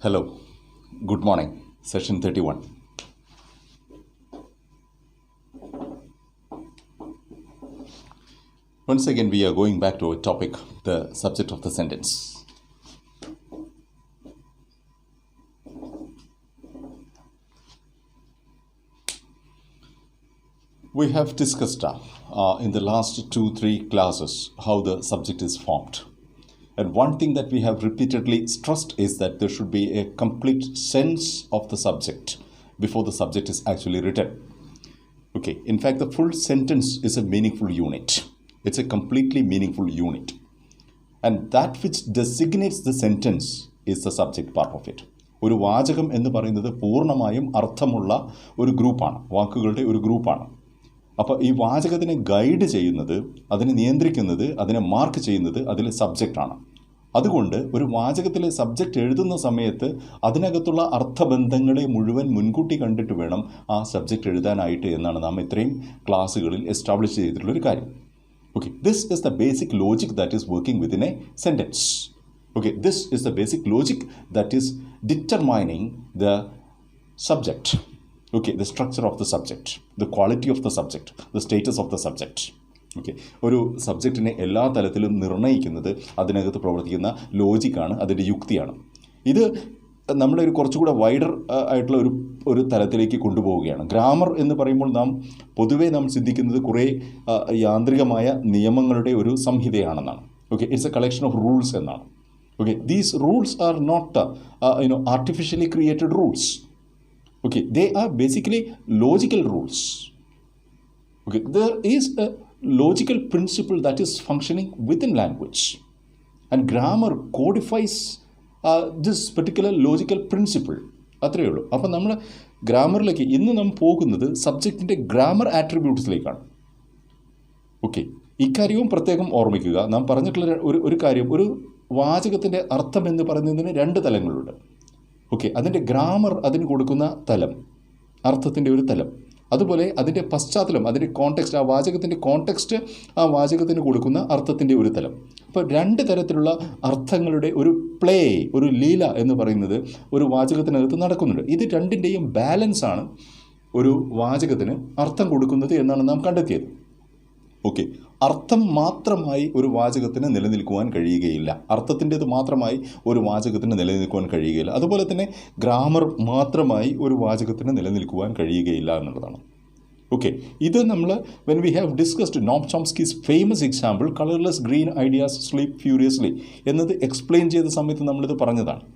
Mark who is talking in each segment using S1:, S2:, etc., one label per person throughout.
S1: Hello, good morning, session 31. Once again, we are going back to our topic, the subject of the sentence. We have discussed in the last 2-3 classes how the subject is formed. And one thing that we have repeatedly stressed is that there should be a complete sense of the subject before the subject is actually written. Okay, in fact, the full sentence is a meaningful unit. It's a completely meaningful unit. And that which designates the sentence is the subject part of it. ഒരു വാചകം എന്ന് പറയുന്നത് പൂർണ്ണമായും അർത്ഥമുള്ള ഒരു ഗ്രൂപ്പാണ്, വാക്കുകളുടെ ഒരു ഗ്രൂപ്പാണ്. അപ്പോൾ ഈ വാചകത്തിനെ ഗൈഡ് ചെയ്യുന്നത്, അതിനെ നിയന്ത്രിക്കുന്നത്, അതിനെ മാർക്ക് ചെയ്യുന്നത് അതിലെ സബ്ജക്റ്റാണ്. അതുകൊണ്ട് ഒരു വാചകത്തിലെ സബ്ജക്റ്റ് എഴുതുന്ന സമയത്ത് അതിനകത്തുള്ള അർത്ഥബന്ധങ്ങളെ മുഴുവൻ മുൻകൂട്ടി കണ്ടിട്ട് വേണം ആ സബ്ജക്റ്റ് എഴുതാനായിട്ട് എന്നാണ് നാം ഇത്രയും ക്ലാസ്സുകളിൽ എസ്റ്റാബ്ലിഷ് ചെയ്തിട്ടുള്ളൊരു കാര്യം. Okay, this is the basic logic that is working within a sentence. Okay, this is the basic logic that is determining the subject. Okay, the structure of the subject, the quality of the subject, the status of the subject. Okay, ഒരു സബ്ജക്റ്റിനെ എല്ലാ തലത്തിലും നിർണ്ണയിക്കുന്നത് അതിനകത്ത് പ്രവർത്തിക്കുന്ന ലോജിക്കാണ്, അതിൻ്റെ യുക്തിയാണ്. ഇത് നമ്മളെ ഒരു കുറച്ചുകൂടെ വൈഡർ ആയിട്ടുള്ള ഒരു തലത്തിലേക്ക് കൊണ്ടുപോവുകയാണ്. ഗ്രാമർ എന്ന് പറയുമ്പോൾ പൊതുവേ നാം ചിന്തിക്കുന്നത് കുറേ യാന്ത്രികമായ നിയമങ്ങളുടെ ഒരു സംഹിതയാണെന്നാണ്. Okay, it's a collection of rules എന്നാണ്. Okay, these rules are not artificially created rules. Okay, they are basically logical rules. Okay, there is a logical principle that is functioning within language, and grammar codifies this particular logical principle. അത്രയേ ഉള്ളൂ. അപ്പം നമ്മൾ ഗ്രാമറിലേക്ക് ഇന്ന് നാം പോകുന്നത് സബ്ജക്റ്റിൻ്റെ grammar ആട്രിബ്യൂട്ട്സിലേക്കാണ്. Okay, ഇക്കാര്യവും പ്രത്യേകം ഓർമ്മിക്കുക. നാം പറഞ്ഞിട്ടുള്ള ഒരു കാര്യം, ഒരു വാചകത്തിൻ്റെ അർത്ഥം എന്ന് പറയുന്നതിന് 2 തലങ്ങളുണ്ട്. ഓക്കെ, അതിൻ്റെ ഗ്രാമർ അതിന് കൊടുക്കുന്ന തലം, അർത്ഥത്തിൻ്റെ ഒരു തലം, അതുപോലെ അതിൻ്റെ പശ്ചാത്തലം, അതിൻ്റെ കോണ്ടെക്സ്റ്റ്, ആ വാചകത്തിൻ്റെ കോണ്ടെക്സ്റ്റ് ആ വാചകത്തിന് കൊടുക്കുന്ന അർത്ഥത്തിൻ്റെ ഒരു തലം. അപ്പോൾ 2 തരത്തിലുള്ള അർത്ഥങ്ങളുടെ ഒരു പ്ലേ, ഒരു ലീല എന്ന് പറയുന്നത് ഒരു വാചകത്തിനകത്ത് നടക്കുന്നുണ്ട്. ഇത് 2ൻ്റെയും ബാലൻസാണ് ഒരു വാചകത്തിന് അർത്ഥം കൊടുക്കുന്നത് എന്നാണ് നാം കണ്ടെത്തിയത്. ഓക്കെ, അർത്ഥം മാത്രമായി ഒരു വാചകത്തിന് നിലനിൽക്കുവാൻ കഴിയുകയില്ല. അർത്ഥത്തിൻ്റേത് മാത്രമായി ഒരു വാചകത്തിന് നിലനിൽക്കുവാൻ കഴിയുകയില്ല. അതുപോലെ തന്നെ ഗ്രാമർ മാത്രമായി ഒരു വാചകത്തിന് നിലനിൽക്കുവാൻ കഴിയുകയില്ല എന്നുള്ളതാണ്. ഓക്കെ, ഇത് നമ്മൾ when we have discussed Noam Chomsky's famous example colourless green ideas sleep furiously എന്നത് എക്സ്പ്ലെയിൻ ചെയ്ത സമയത്ത് നമ്മളിത് പറഞ്ഞതാണ്.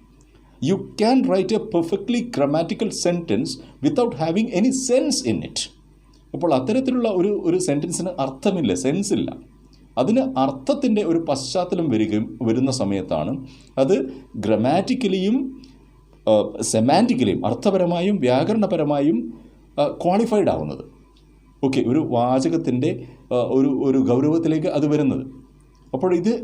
S1: You can write a perfectly grammatical sentence without having any sense in it. അപ്പോൾ അത്തരത്തിലുള്ള ഒരു സെൻറ്റൻസിന് അർത്ഥമില്ല, സെൻസ് ഇല്ല. അതിന് അർത്ഥത്തിൻ്റെ ഒരു പശ്ചാത്തലം വരുന്ന സമയത്താണ് അത് ഗ്രമാറ്റിക്കലിയും സെമാൻറ്റിക്കലിയും അർത്ഥപരമായും വ്യാകരണപരമായും ക്വാളിഫൈഡ് ആവുന്നത്. ഓക്കെ, ഒരു വാചകത്തിൻ്റെ ഒരു ഗൗരവത്തിലേക്ക് അത് വരുന്നത്. അപ്പോൾ ഇത്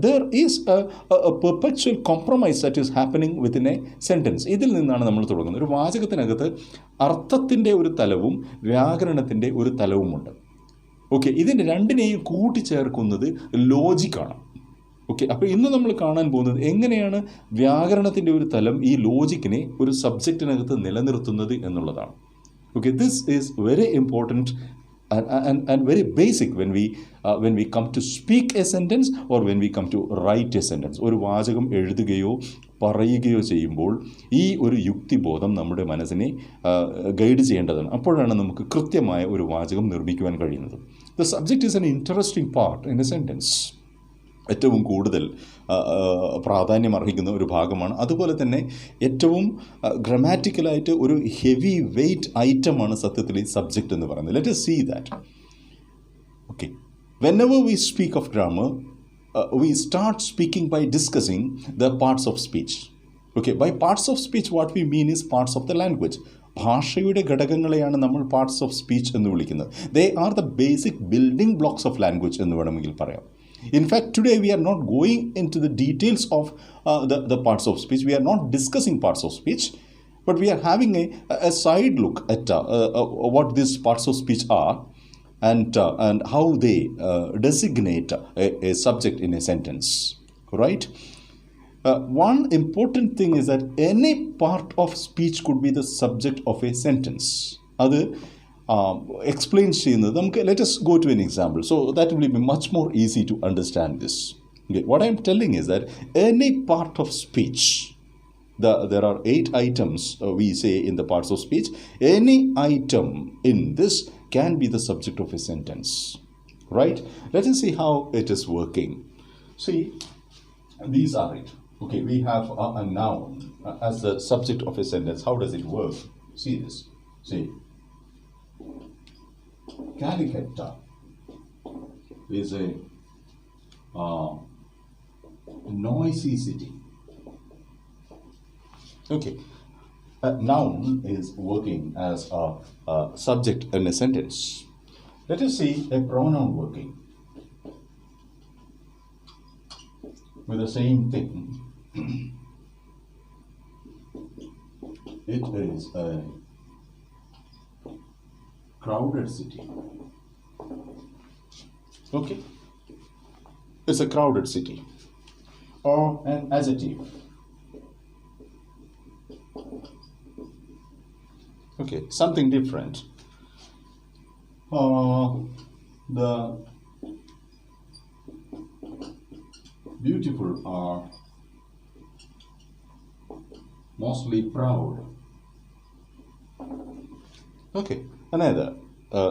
S1: there is a perpetual compromise that is happening within a sentence. ഇതിൽ നിന്നാണ് നമ്മൾ തുടങ്ങുന്നത്. ഒരു വാചകത്തിനകത്ത് അർത്ഥത്തിൻ്റെ ഒരു തലവും വ്യാകരണത്തിൻ്റെ ഒരു തലവുമുണ്ട്. ഓക്കെ, ഇതിൻ്റെ 2നെയും കൂട്ടിച്ചേർക്കുന്നത് ലോജിക്കാണ്. ഓക്കെ, അപ്പോൾ ഇന്ന് നമ്മൾ കാണാൻ പോകുന്നത് എങ്ങനെയാണ് വ്യാകരണത്തിൻ്റെ ഒരു തലം ഈ ലോജിക്കിനെ ഒരു സബ്ജക്റ്റിനകത്ത് നിലനിർത്തുന്നത് എന്നുള്ളതാണ്. Okay, this is very important and very basic when we come to speak a sentence or when we come to write a sentence. ഒരു വാചകം എഴുതുകയോ പറയുകയോ ചെയ്യുമ്പോൾ ഈ ഒരു യുക്തിബോധം നമ്മുടെ മനസ്സിനെ ഗൈഡ് ചെയ്യേണ്ടതാണ്. അപ്പോഴാണ് നമുക്ക് കൃത്യമായ ഒരു വാചകം നിർമ്മിക്കുവാൻ കഴിയുന്നത്. The subject is an interesting part in a sentence. ഏറ്റവും കൂടുതൽ പ്രാധാന്യം അർഹിക്കുന്ന ഒരു ഭാഗമാണ്. അതുപോലെ തന്നെ ഏറ്റവും ഗ്രമാറ്റിക്കലായിട്ട് ഒരു ഹെവി വെയ്റ്റ് ഐറ്റമാണ് സത്യത്തിൽ ഈ സബ്ജക്റ്റ് എന്ന് പറയുന്നത്. Let us see that. Okay, whenever we speak of grammar, we start speaking by discussing the parts of speech. Okay, by parts of speech what we mean is parts of the language. ഭാഷയുടെ ഘടകങ്ങളെയാണ് നമ്മൾ parts of speech എന്ന് വിളിക്കുന്നത്. They are the basic building blocks of language എന്ന് വേണമെങ്കിൽ പറയാം. In fact, today we are not going into the details of the parts of speech. We are not discussing parts of speech, but we are having a side look at what these parts of speech are and how they designate a subject in a sentence. Right? one important thing is that any part of speech could be the subject of a sentence. അത് explain ചെയ്യുന്നത് നമുക്ക് let us go to an example. So that will be much more easy to understand this. Okay. What I am telling is that any part of speech, there are 8 items we say in the parts of speech. Any item in this can be the subject of a sentence. Right? Let us see how it is working. See, these are it. Okay, we have a noun as the subject of a sentence. How does it work? See this. See. Calcutta is a noisy city. Okay. A noun is working as a subject in a sentence. Let us see a pronoun working with the same thing. It is a crowded city. Okay? It's a crowded city. Or an adjective. Okay, something different. The beautiful are mostly proud. Okay, another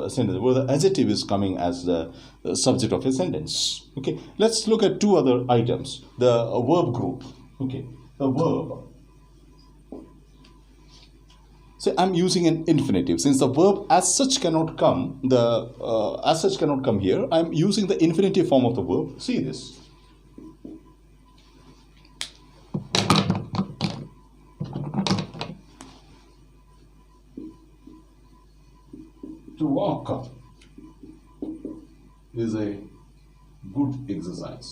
S1: sentence where the adjective is coming as the subject of a sentence. Okay, let's look at 2 other items. The verb group. Okay, the verb. So I'm using an infinitive. Since the verb as such cannot come, here, I'm using the infinitive form of the verb. See this. To walk is a good exercise.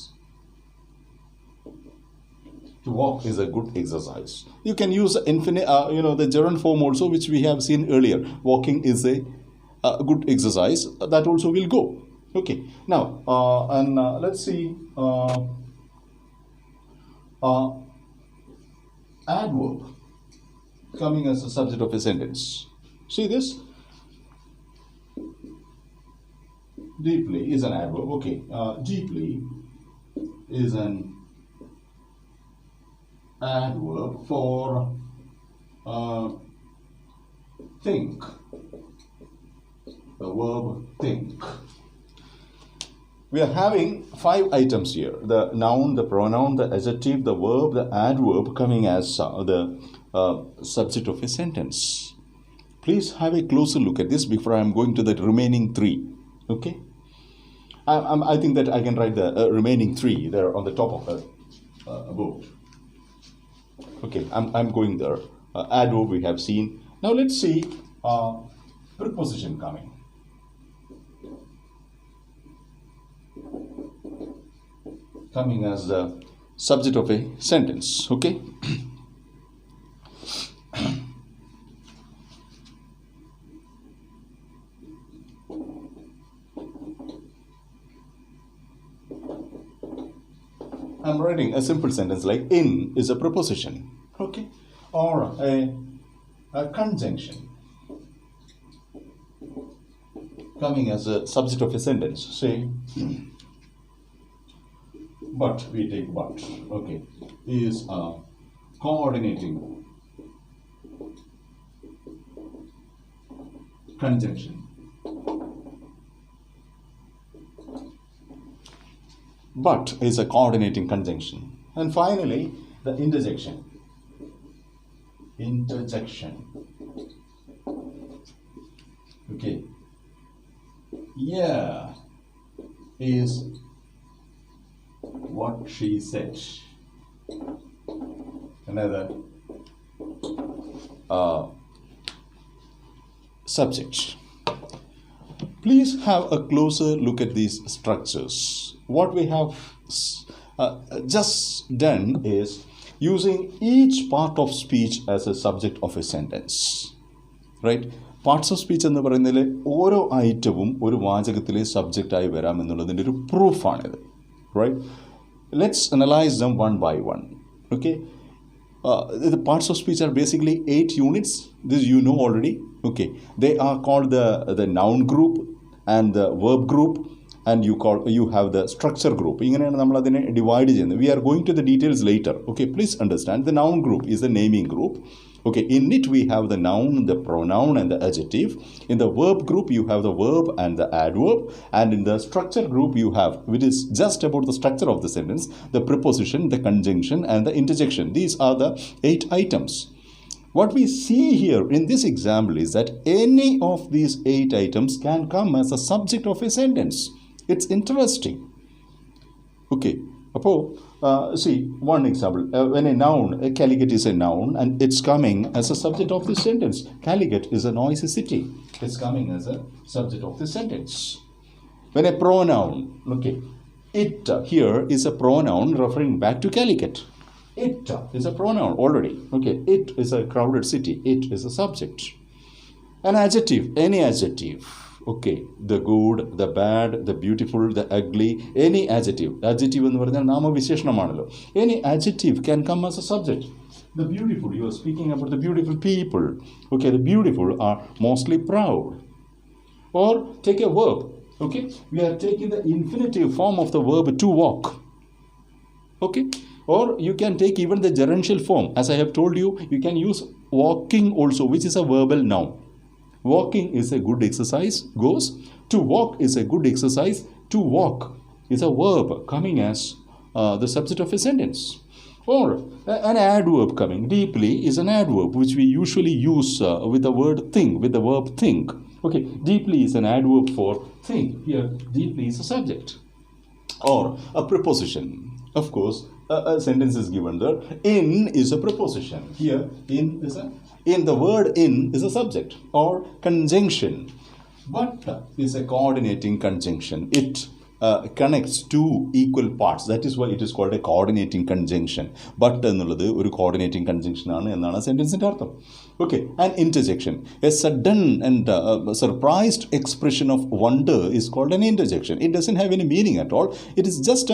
S1: To walk is a good exercise. You can use the gerund form also, which we have seen earlier. Walking is a good exercise. That also will go. Okay. Now, let's see. Adverb coming as a subject of a sentence. See this? Deeply is an adverb. Okay. Deeply is an adverb for think. The verb think. We are having 5 items here. The noun, the pronoun, the adjective, the verb, the adverb coming as the subject of a sentence. Please have a closer look at this before I am going to the remaining 3. Okay? I think that I can write the remaining 3 there on the top of the board. Okay, I'm going there. Adverb we have seen. Now let's see preposition coming. Coming as the subject of a sentence. Okay. I'm writing a simple sentence like in is a preposition, okay, or a conjunction coming as a subject of a sentence. Say, but, we take but, okay, is a coordinating conjunction. But is a coordinating conjunction. And finally, the interjection. Interjection. Okay. Yeah is what she said. Another subject. Please have a closer look at these structures. What we have just done is using each part of speech as a subject of a sentence. Right? Parts of speech എന്ന് പറയുന്നതിൽ ഓരോ ഐറ്റവും ഒരു വാചകത്തിലെ സബ്ജക്റ്റായി വരാമെന്നുള്ളതിൻ്റെ ഒരു പ്രൂഫാണിത്. Right? Let's analyze them one by one. Okay, the parts of speech are basically 8 units. This you know already. Okay, they are called the noun group and the verb group, and you have the structure group. ഇങ്ങനെയാണ് നമ്മൾ അതിനെ divide ചെയ്യുന്നത്. We are going to the details later. Okay, please understand. The noun group is the naming group. Okay, in it we have the noun, the pronoun and the adjective. In the verb group you have the verb and the adverb, and in the structure group you have, which is just about the structure of the sentence, the preposition, the conjunction and the interjection. These are the 8 items. What we see here in this example is that any of these 8 items can come as a subject of a sentence. It's interesting. Okay, see one example. When a noun, a Calicut is a noun and it's coming as a subject of this sentence. Calicut is a noisy city. It's coming as a subject of this sentence. When a pronoun, okay, it here is a pronoun referring back to Calicut. It is a pronoun already. Okay, it is a crowded city. It is a subject. An adjective, any adjective. Okay, the good, the bad, the beautiful, the ugly, any adjective. Adjective എന്ന് പറഞ്ഞാൽ നാമവിശേഷണമാണല്ലോ. Any adjective can come as a subject. The beautiful, you are speaking about the beautiful people. Okay, the beautiful are mostly proud. Or take a verb. Okay, we are taking the infinitive form of the verb to walk. Okay, or you can take even the gerundial form. As I have told you, you can use walking also, which is a verbal noun. Walking is a good exercise, goes. To walk is a good exercise. To walk is a verb coming as the subject of a sentence. Or an adverb coming. Deeply is an adverb which we usually use with the word think, with the verb think. Okay, deeply is an adverb for think. Here, deeply is a subject. Or a preposition. Of course, a sentence is given there. In is a preposition. Here, in the word in is a subject. Or conjunction. But is a coordinating conjunction. It connects two equal parts. That is why it is called a coordinating conjunction. But എന്നുള്ളത് ഒരു coordinating conjunction ആണ് എന്നാണ് സെന്റൻസിന്റെ അർത്ഥം. Okay, an interjection. A sudden and surprised expression of wonder is called an interjection. It doesn't have any meaning at all. It is just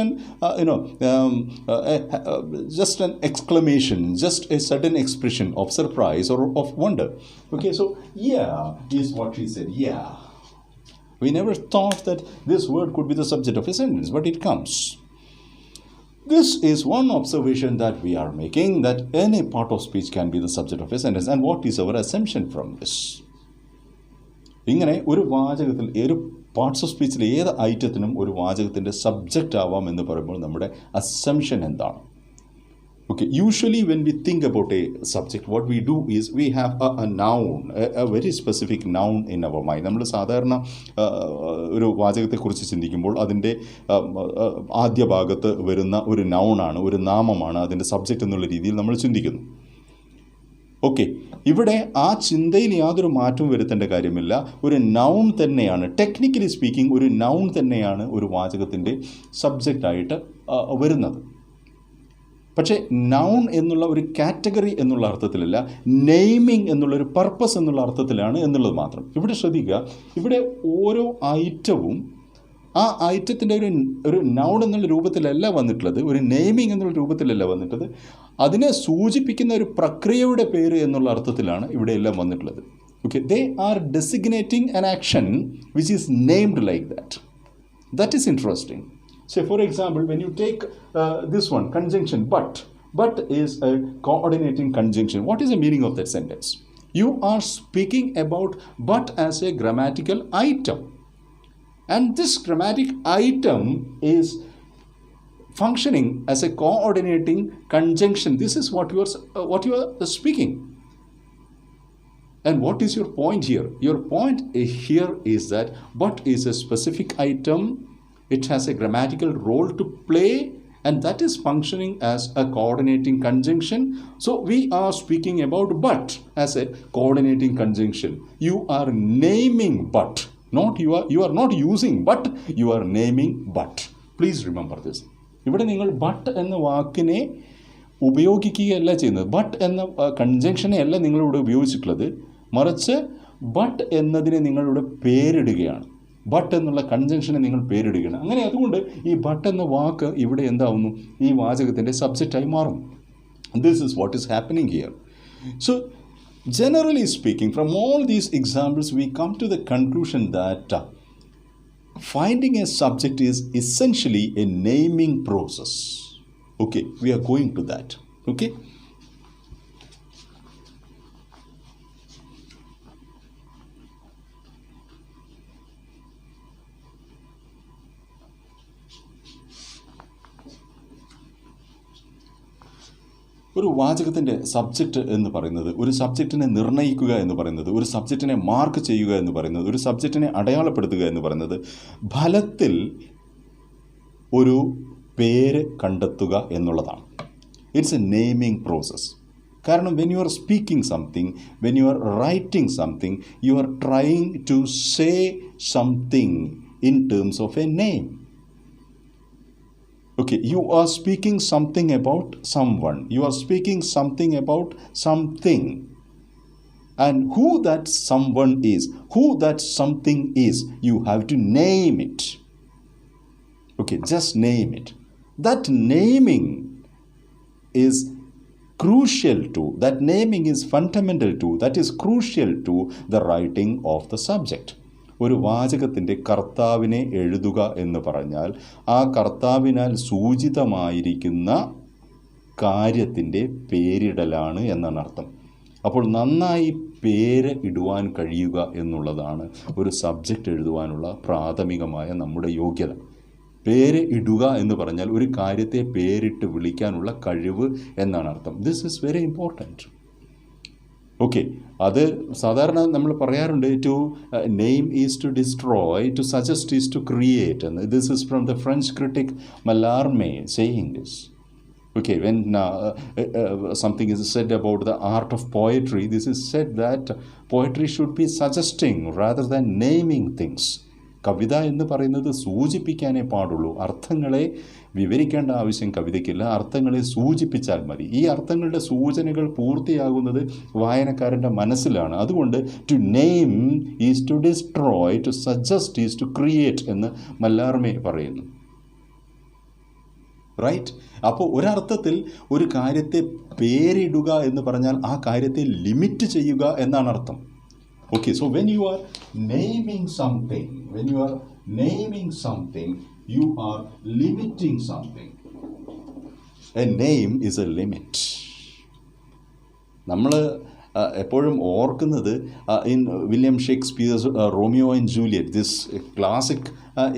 S1: just an exclamation, just a sudden expression of surprise or of wonder. Okay, so yeah is what she said. Yeah. We never thought that this word could be the subject of a sentence, but it comes. This is one observation that we are making, that any part of speech can be the subject of a sentence. And what is our assumption from this? ഇങ്ങനെ ഒരു വാചകത്തിൽ parts of സ്പീച്ചിൽ ഏത് ഐറ്റത്തിനും ഒരു വാചകത്തിൻ്റെ subject ആവാം എന്ന് പറയുമ്പോൾ നമ്മുടെ assumption എന്താണ്? Okay, usually when we think about a subject, what we do is we have a noun, a very specific noun in our mind. നമ്മൾ സാധാരണ ഒരു വാചകത്തെക്കുറിച്ച് ചിന്തിക്കുമ്പോൾ അതിൻ്റെ ആദ്യ ഭാഗത്ത് വരുന്ന ഒരു നൗണാണ്, ഒരു നാമമാണ് അതിൻ്റെ സബ്ജക്റ്റ് എന്നുള്ള രീതിയിൽ നമ്മൾ ചിന്തിക്കുന്നു. ഓക്കെ, ഇവിടെ ആ ചിന്തയിൽ യാതൊരു മാറ്റവും വരുത്തേണ്ട കാര്യമില്ല. ഒരു നൗൺ തന്നെയാണ്, ടെക്നിക്കലി സ്പീക്കിംഗ് ഒരു നൗൺ തന്നെയാണ് ഒരു വാചകത്തിൻ്റെ സബ്ജക്റ്റായിട്ട് വരുന്നത്. പക്ഷേ നൗൺ എന്നുള്ള ഒരു കാറ്റഗറി എന്നുള്ള അർത്ഥത്തിലല്ല, നെയിമിംഗ് എന്നുള്ളൊരു പർപ്പസ് എന്നുള്ള അർത്ഥത്തിലാണ് എന്നുള്ളത് മാത്രം. ഇവിടെ ശ്രദ്ധിക്കുക, ഇവിടെ ഓരോ ഐറ്റവും ആ ഐറ്റത്തിൻ്റെ ഒരു നൗൺ എന്നുള്ള രൂപത്തിലല്ല വന്നിട്ടുള്ളത്, ഒരു നെയിമിംഗ് എന്നുള്ള രൂപത്തിലല്ല വന്നിട്ടത്, അതിനെ സൂചിപ്പിക്കുന്ന ഒരു പ്രക്രിയയുടെ പേര് എന്നുള്ള അർത്ഥത്തിലാണ് ഇവിടെ എല്ലാം വന്നിട്ടുള്ളത്. Okay, they are designating an action which is named like that. That is interesting. Say, for example, when you take this one, conjunction, but is a coordinating conjunction. What is the meaning of that sentence? You are speaking about but as a grammatical item. And this grammatic item is functioning as a coordinating conjunction. This is what you are speaking. And what is your point here? Your point here is that but is a specific item. It has a grammatical role to play, and that is functioning as a coordinating conjunction. So we are speaking about but as a coordinating conjunction. You are naming but, not you are not using but, you are naming but. Please remember this. ഇവിടെ നിങ്ങൾ but എന്ന വാക്കിനെ ഉപയോഗിക്കുകയല്ല ചെയ്യുന്നത്, but എന്ന കൺജങ്ഷനെ അല്ല നിങ്ങളിവിടെ ഉപയോഗിച്ചിട്ടുള്ളത്, മറിച്ച് ബട്ട് എന്നതിനെ നിങ്ങളിവിടെ പേരിടുകയാണ്. ബട്ട് എന്നുള്ള കൺജങ്ഷനെ നിങ്ങൾ പേരിടുകയാണ്. അങ്ങനെ അതുകൊണ്ട് ഈ ബട്ട് എന്ന വാക്ക് ഇവിടെ എന്താവുന്നു, ഈ വാചകത്തിൻ്റെ സബ്ജക്റ്റായി മാറുന്നു. This is what is happening here. So, generally speaking, from all these examples, we come to the conclusion that finding a subject is essentially a naming process. Okay, we are going to that. Okay. ഒരു വാചകത്തിൻ്റെ subject എന്ന് പറയുന്നത്, ഒരു സബ്ജക്റ്റിനെ നിർണ്ണയിക്കുക എന്ന് പറയുന്നത്, ഒരു സബ്ജക്റ്റിനെ mark ചെയ്യുക എന്ന് പറയുന്നത്, ഒരു സബ്ജക്റ്റിനെ അടയാളപ്പെടുത്തുക എന്ന് പറയുന്നത് ഫലത്തിൽ ഒരു പേര് കണ്ടെത്തുക എന്നുള്ളതാണ്. It's a naming process. കാരണം when you are speaking something, when you are writing something, you are trying to say something in terms of a name. Okay, you are speaking something about someone. You are speaking something about something. And who that someone is, who that something is, you have to name it. Okay, just name it. That naming is crucial to, that naming is fundamental to, that is crucial to the writing of the subject. ഒരു വാചകത്തിൻ്റെ കർത്താവിനെ എഴുതുക എന്ന് പറഞ്ഞാൽ ആ കർത്താവിനാൽ സൂചിതമായിരിക്കുന്ന കാര്യത്തിൻ്റെ പേരിടലാണ് എന്നാണ് അർത്ഥം. അപ്പോൾ നന്നായി പേര് ഇടുവാൻ കഴിയുക എന്നുള്ളതാണ് ഒരു സബ്ജക്റ്റ് എഴുതുവാനുള്ള പ്രാഥമികമായ നമ്മുടെ യോഗ്യത. പേര് ഇടുക എന്ന് പറഞ്ഞാൽ ഒരു കാര്യത്തെ പേരിട്ട് വിളിക്കാനുള്ള കഴിവ് എന്നാണ് അർത്ഥം. This is very important. Okay, അത് സാധാരണ നമ്മൾ പറയാറുണ്ട്, to name is to destroy, to suggest is to create എന്ന്. This is from the French critic Mallarme saying this. Okay, when something is said about the art of poetry, this is said that poetry should be suggesting rather than naming things. കവിത എന്ന് പറയുന്നത് സൂചിപ്പിക്കാനേ പാടുള്ളൂ. അർത്ഥങ്ങളെ വിവരിക്കേണ്ട ആവശ്യം കവിതയ്ക്കില്ല. അർത്ഥങ്ങളെ സൂചിപ്പിച്ചാൽ മതി. ഈ അർത്ഥങ്ങളുടെ സൂചനകൾ പൂർത്തിയാകുന്നത് വായനക്കാരൻ്റെ മനസ്സിലാണ്. അതുകൊണ്ട് to name is to destroy, to suggest is to create എന്ന് മല്ലാർമേ പറയുന്നു. റൈറ്റ്? അപ്പോൾ ഒരർത്ഥത്തിൽ ഒരു കാര്യത്തെ പേരിടുക എന്ന് പറഞ്ഞാൽ ആ കാര്യത്തെ ലിമിറ്റ് ചെയ്യുക എന്നാണ് അർത്ഥം. Okay, so when you are naming something, you are limiting something. A name is a limit. നമ്മൾ എപ്പോഴും ഓർക്കുന്നത് in William Shakespeare's Romeo and Juliet, this classic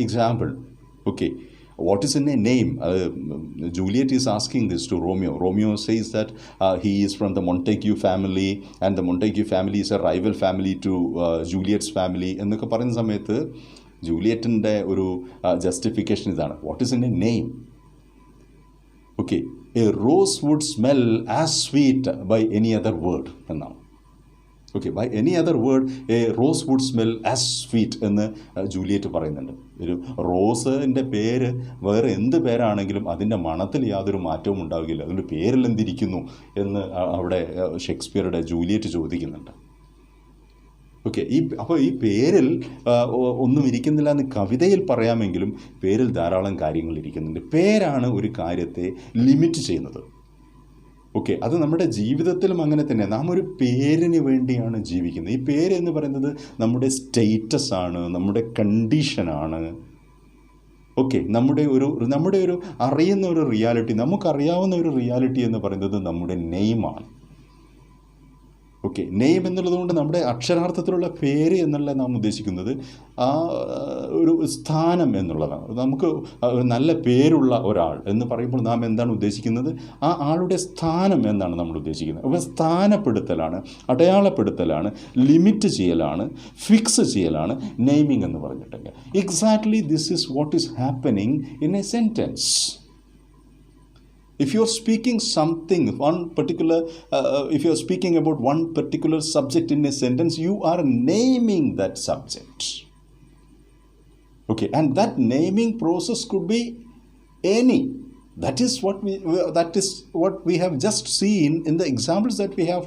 S1: example. Okay, what is in a name? Juliet is asking this to Romeo. Romeo says that he is from the Montague family and the Montague family is a rival family to Juliet's family എന്നൊക്കെ പറയുന്ന സമയത്ത് ജൂലിയറ്റിൻ്റെ ഒരു justification ഇതാണ്, what is in a name? Okay, a rose would smell as sweet by any other word എന്നാണ്. Okay, by any other word a rose would smell as sweet എന്ന് Juliet പറയുന്നുണ്ട്. ഒരു റോസിൻ്റെ പേര് വേറെ എന്ത് പേരാണെങ്കിലും അതിൻ്റെ മണത്തിൽ യാതൊരു മാറ്റവും ഉണ്ടാവില്ല. അതുകൊണ്ട് പേരിൽ എന്തിരിക്കുന്നു എന്ന് അവിടെ ഷേക്സ്പിയറുടെ ജൂലിയറ്റ് ചോദിക്കുന്നുണ്ട്. ഓക്കെ, അപ്പോൾ ഈ പേരിൽ ഒന്നും ഇരിക്കുന്നില്ല എന്ന് കവിതയിൽ പറയാമെങ്കിലും പേരിൽ ധാരാളം കാര്യങ്ങൾ ഇരിക്കുന്നുണ്ട്. പേരാണ് ഒരു കാര്യത്തെ ലിമിറ്റ് ചെയ്യുന്നത്. ഓക്കെ, അത് നമ്മുടെ ജീവിതത്തിലും അങ്ങനെ തന്നെ. നാം ഒരു പേരിന് വേണ്ടിയാണ് ജീവിക്കുന്നത്. ഈ പേര് എന്ന് പറയുന്നത് നമ്മുടെ സ്റ്റേറ്റസ് ആണ്, നമ്മുടെ കണ്ടീഷനാണ്. ഓക്കെ, നമ്മുടെ ഒരു അറിയുന്ന ഒരു റിയാലിറ്റി, നമുക്കറിയാവുന്ന ഒരു റിയാലിറ്റി എന്ന് പറയുന്നത് നമ്മുടെ നെയിമാണ്. ഓക്കെ, നെയിം എന്നുള്ളതുകൊണ്ട് നമ്മുടെ അക്ഷരാർത്ഥത്തിലുള്ള പേര് എന്നല്ല നാം ഉദ്ദേശിക്കുന്നത്, ആ ഒരു സ്ഥാനം എന്നുള്ളതാണ്. നമുക്ക് നല്ല പേരുള്ള ഒരാൾ എന്ന് പറയുമ്പോൾ നാം എന്താണ് ഉദ്ദേശിക്കുന്നത്? ആ ആളുടെ സ്ഥാനം എന്നാണ് നമ്മൾ ഉദ്ദേശിക്കുന്നത്. അപ്പോൾ സ്ഥാനപ്പെടുത്തലാണ്, അടയാളപ്പെടുത്തലാണ്, ലിമിറ്റ് ചെയ്യലാണ്, ഫിക്സ് ചെയ്യലാണ് നെയിമിംഗ് എന്ന് പറഞ്ഞിട്ടുണ്ടെങ്കിൽ. Exactly this is what is happening in A sentence. If you are speaking something, if you are speaking about one particular subject in a sentence, you are naming that subject. Okay, and that naming process could be any. That is what we have just seen in the examples that we have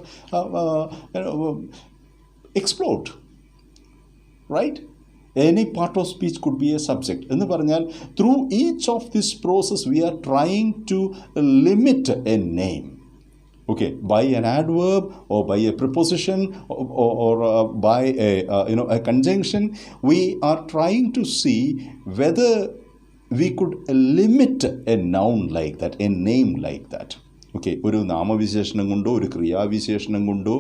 S1: explored. Right? Any part of speech could be a subject. എന്ന് പറഞ്ഞാൽ through each of this process we are trying to limit a name. Okay, by an adverb or by a preposition or by a conjunction, we are trying to see whether we could limit a noun like that, a name like that. Okay, ഒരു നാമവിശേഷണം കൊണ്ടോ ഒരു ക്രിയാവിശേഷണം കൊണ്ടോ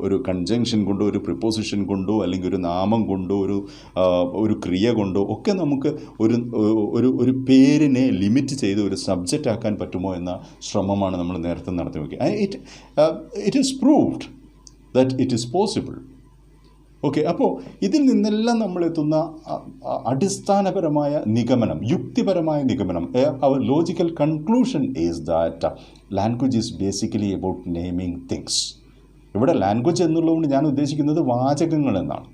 S1: ഒരു conjunction കൊണ്ടോ ഒരു preposition കൊണ്ടോ അല്ലെങ്കിൽ ഒരു നാമം കൊണ്ടോ ഒരു ക്രിയ കൊണ്ടോ ഒക്കെ നമുക്ക് ഒരു പേരിനെ ലിമിറ്റ് ചെയ്ത് ഒരു സബ്ജക്റ്റ് ആക്കാൻ പറ്റുമോ എന്ന ശ്രമമാണ് നമ്മൾ നേരത്തെ നടത്തി നോക്കിയത്. It is proved that it is possible. Okay, അപ്പോൾ ഇതിൽ നിന്നെല്ലാം നമ്മളെത്തുന്ന അടിസ്ഥാനപരമായ നിഗമനം, യുക്തിപരമായ നിഗമനം, our logical conclusion is that language is basically about naming things. ഇവിടെ ലാംഗ്വേജ് എന്നുള്ളതുകൊണ്ട് ഞാൻ ഉദ്ദേശിക്കുന്നത് വാചകങ്ങൾ എന്നാണ്.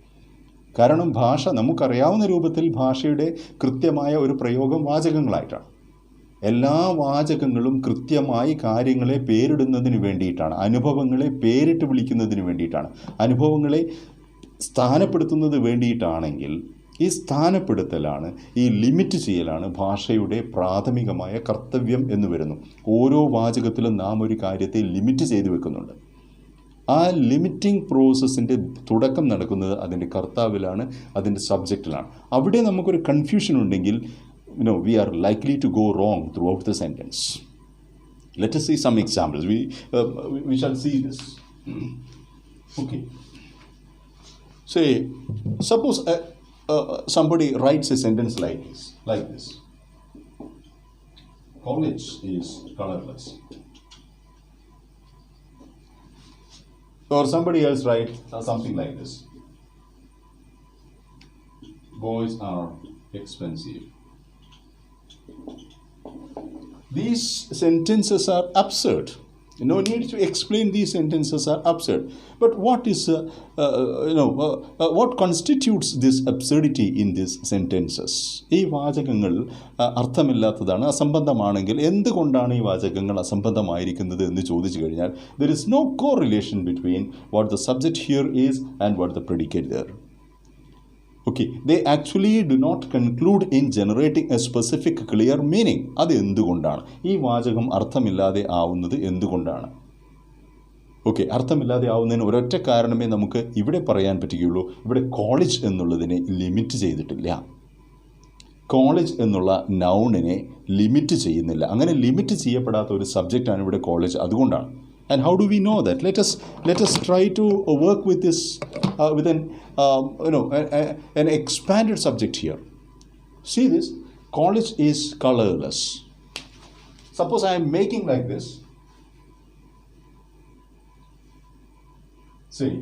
S1: കാരണം ഭാഷ നമുക്കറിയാവുന്ന രൂപത്തിൽ ഭാഷയുടെ കൃത്യമായ ഒരു പ്രയോഗം വാചകങ്ങളായിട്ടാണ്. എല്ലാ വാചകങ്ങളും കൃത്യമായി കാര്യങ്ങളെ പേരിടുന്നതിന് വേണ്ടിയിട്ടാണ്, അനുഭവങ്ങളെ പേരിട്ട് വിളിക്കുന്നതിന് വേണ്ടിയിട്ടാണ്, അനുഭവങ്ങളെ സ്ഥാനപ്പെടുത്തുന്നത് വേണ്ടിയിട്ടാണെങ്കിൽ ഈ സ്ഥാനപ്പെടുത്തലാണ്, ഈ ലിമിറ്റ് ചെയ്യലാണ് ഭാഷയുടെ പ്രാഥമികമായ കർത്തവ്യം എന്ന് വരുന്നു. ഓരോ വാചകത്തിലും നാം ഒരു കാര്യത്തെ ലിമിറ്റ് ചെയ്ത് വെക്കുന്നുണ്ട്. ആ ലിമിറ്റിംഗ് പ്രോസസ്സിൻ്റെ തുടക്കം നടക്കുന്നത് അതിൻ്റെ കർത്താവിലാണ്, അതിൻ്റെ സബ്ജക്റ്റിലാണ്. അവിടെ നമുക്കൊരു കൺഫ്യൂഷൻ ഉണ്ടെങ്കിൽ we are likely to go wrong throughout the sentence. Let us see some examples. We shall see this. Okay. Say, suppose somebody writes a sentence like this. College is colorless. Or somebody else writes something like this. Boys are expensive. These sentences are absurd. No need to explain, these sentences are absurd. But what is, what constitutes this absurdity in these sentences? ഈ വാചകങ്ങൾ അർത്ഥമില്ലാത്തതാണ്, അസംബന്ധമാണെങ്കിൽ എന്തുകൊണ്ടാണ് ഈ വാചകങ്ങൾ അസംബന്ധമായിരിക്കുന്നത് എന്ന് ചോദിച്ചു കഴിഞ്ഞാൽ there is no correlation between what the subject here is and what the predicate there. Okay, they actually do not conclude in generating a specific clear meaning. അത് എന്തുകൊണ്ടാണ് ഈ വാചകം അർത്ഥമില്ലാതെ ആവുന്നത്? എന്തുകൊണ്ടാണ്? ഓക്കെ, അർത്ഥമില്ലാതെ ആവുന്നതിന് ഒരൊറ്റ കാരണമേ നമുക്ക് ഇവിടെ പറയാൻ പറ്റുകയുള്ളൂ. ഇവിടെ കോളേജ് എന്നുള്ളതിനെ ലിമിറ്റ് ചെയ്തിട്ടില്ല. കോളേജ് എന്നുള്ള നൗണിനെ ലിമിറ്റ് ചെയ്യുന്നില്ല. അങ്ങനെ ലിമിറ്റ് ചെയ്യപ്പെടാത്ത ഒരു സബ്ജക്റ്റാണ് ഇവിടെ കോളേജ്. അതുകൊണ്ടാണ്. And how do we know that? Let us try to work with this with an expanded subject here. See this, college is colorless. Suppose I am making like this. See,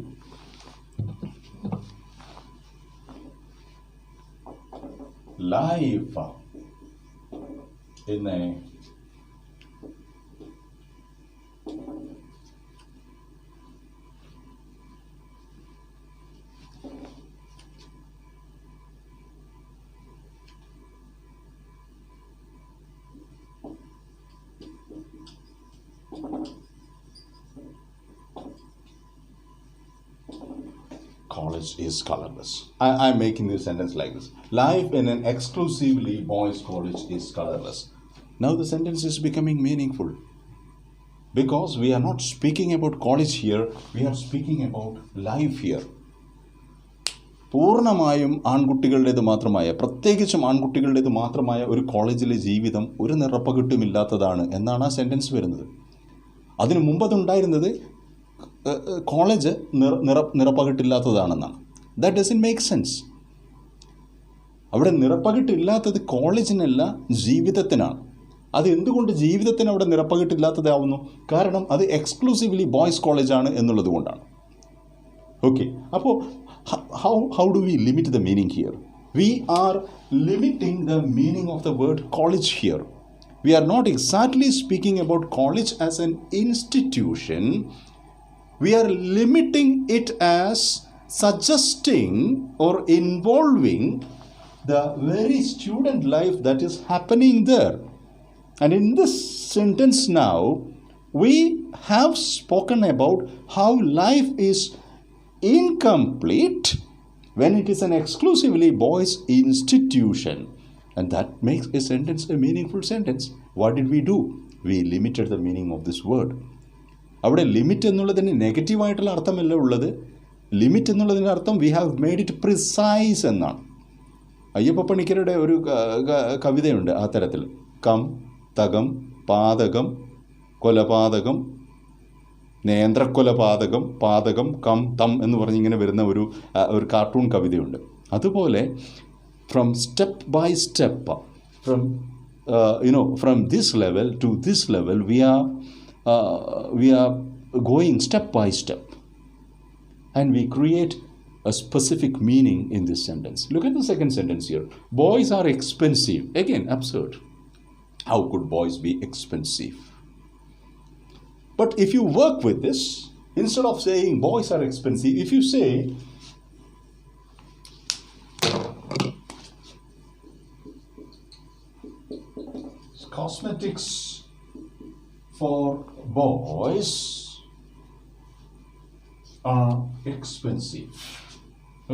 S1: life in a college is colorless. I'm making this sentence like this. Life in an exclusively boys' college is colorless. Now the sentence is becoming meaningful. Because we are not speaking about college here, we are speaking about life here. പൂർണ്ണമായും ആൺകുട്ടികളുടേത് മാത്രമായ, പ്രത്യേകിച്ചും ആൺകുട്ടികളുടേത് മാത്രമായ ഒരു കോളേജിലെ ജീവിതം ഒരു നിറപ്പകിട്ടുമില്ലാത്തതാണ് എന്നാണ് ആ സെൻറ്റൻസ് വരുന്നത്. അതിനു മുമ്പ് അതുണ്ടായിരുന്നത് കോളേജ് നിറപ്പകിട്ടില്ലാത്തതാണെന്നാണ്. That doesn't make sense. അവിടെ നിറപ്പകിട്ടില്ലാത്തത് കോളേജിനല്ല, ജീവിതത്തിനാണ്. അത് എന്തുകൊണ്ട് ജീവിതത്തിന് അവിടെ നിറപ്പകിട്ടില്ലാത്തതാവുന്നു? കാരണം അത് എക്സ്ക്ലൂസീവ്ലി ബോയ്സ് കോളേജാണ് എന്നുള്ളത് കൊണ്ടാണ്. ഓക്കെ, അപ്പോൾ how do we limit the meaning here? We are limiting the meaning of the word college here. We are not exactly speaking about college as an institution. We are limiting it as suggesting or involving the very student life that is happening there. And in this sentence now, we have spoken about how life is incomplete when it is an exclusively boys' institution. And that makes a sentence a meaningful sentence. What did we do? We limited the meaning of this word. അവിടെ limit എന്നുള്ളതിന് നെഗറ്റീവായിട്ടുള്ള അർത്ഥമല്ല ഉള്ളത്. Limit എന്നുള്ളതിൻ്റെ അർത്ഥം we have made it precise എന്നാണ്. അയ്യപ്പ പണിക്കരുടെ ഒരു കവിതയുണ്ട് ആ തരത്തിൽ. കം, തകം, പാതകം, കൊലപാതകം, നേന്ത്രക്കൊലപാതകം, പാതകം, കം, തം എന്ന് പറഞ്ഞിങ്ങനെ വരുന്ന ഒരു കാർട്ടൂൺ കവിതയുണ്ട്. അതുപോലെ from step by step, from this level to this level, we are going step by step, and we create a specific meaning in this sentence. Look at the second sentence here. Boys are expensive. Again, absurd. How could boys be expensive? But if you work with this, instead of saying boys are expensive, if you say cosmetics for boys are expensive.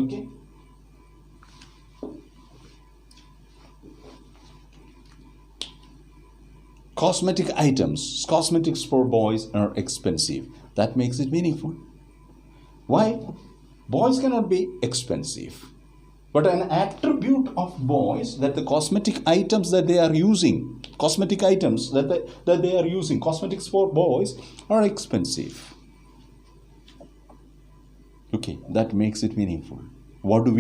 S1: Okay? Cosmetic items, cosmetics for boys are expensive. That makes it meaningful. Why? Boys cannot be expensive. But an attribute of boys, that the cosmetic items that they are using, cosmetic items that they are using, cosmetics for boys are expensive. Okay, that makes it meaningful. What do?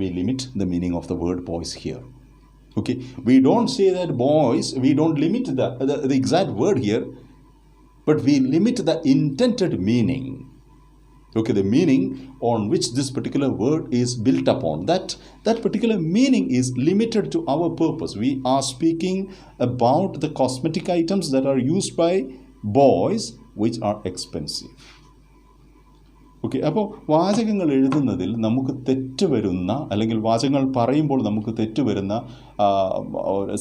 S1: We limit the meaning of the word boys here. Okay, we don't say that boys, we don't limit the exact word here, but we limit the intended meaning. Okay, the meaning on which this particular word is built upon, that particular meaning is limited to our purpose. We are speaking about the cosmetic items that are used by boys, which are expensive. Okay, അപ്പോൾ വാചകങ്ങൾ എഴുതുന്നതിൽ നമുക്ക് തെറ്റ് വരുന്ന, അല്ലെങ്കിൽ വാചകങ്ങൾ പറയുമ്പോൾ നമുക്ക് തെറ്റ് വരുന്ന,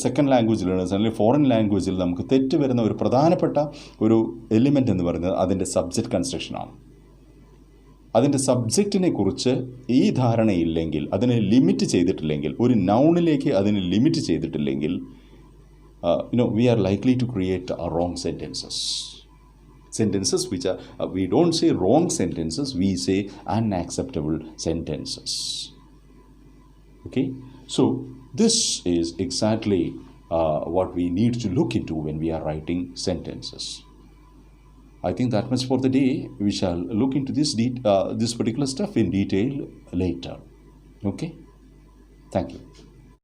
S1: സെക്കൻഡ് ലാംഗ്വേജിൽ അല്ലെങ്കിൽ ഫോറിൻ ലാംഗ്വേജിൽ നമുക്ക് തെറ്റ് വരുന്ന ഒരു പ്രധാനപ്പെട്ട ഒരു എലിമെൻ്റ് എന്ന് പറയുന്നത് അതിൻ്റെ സബ്ജക്റ്റ് കൺസ്ട്രക്ഷനാണ്. അതിൻ്റെ സബ്ജക്റ്റിനെ കുറിച്ച് ഈ ധാരണയില്ലെങ്കിൽ, അതിനെ ലിമിറ്റ് ചെയ്തിട്ടില്ലെങ്കിൽ, ഒരു നൗണിലേക്ക് അതിനെ ലിമിറ്റ് ചെയ്തിട്ടില്ലെങ്കിൽ, we are likely to create wrong sentences. Sentences which are, we don't say wrong sentences, we say unacceptable sentences. Okay, so this is exactly what we need to look into when we are writing sentences. I think that much for the day. We shall look into this particular stuff in detail later. Okay, thank you.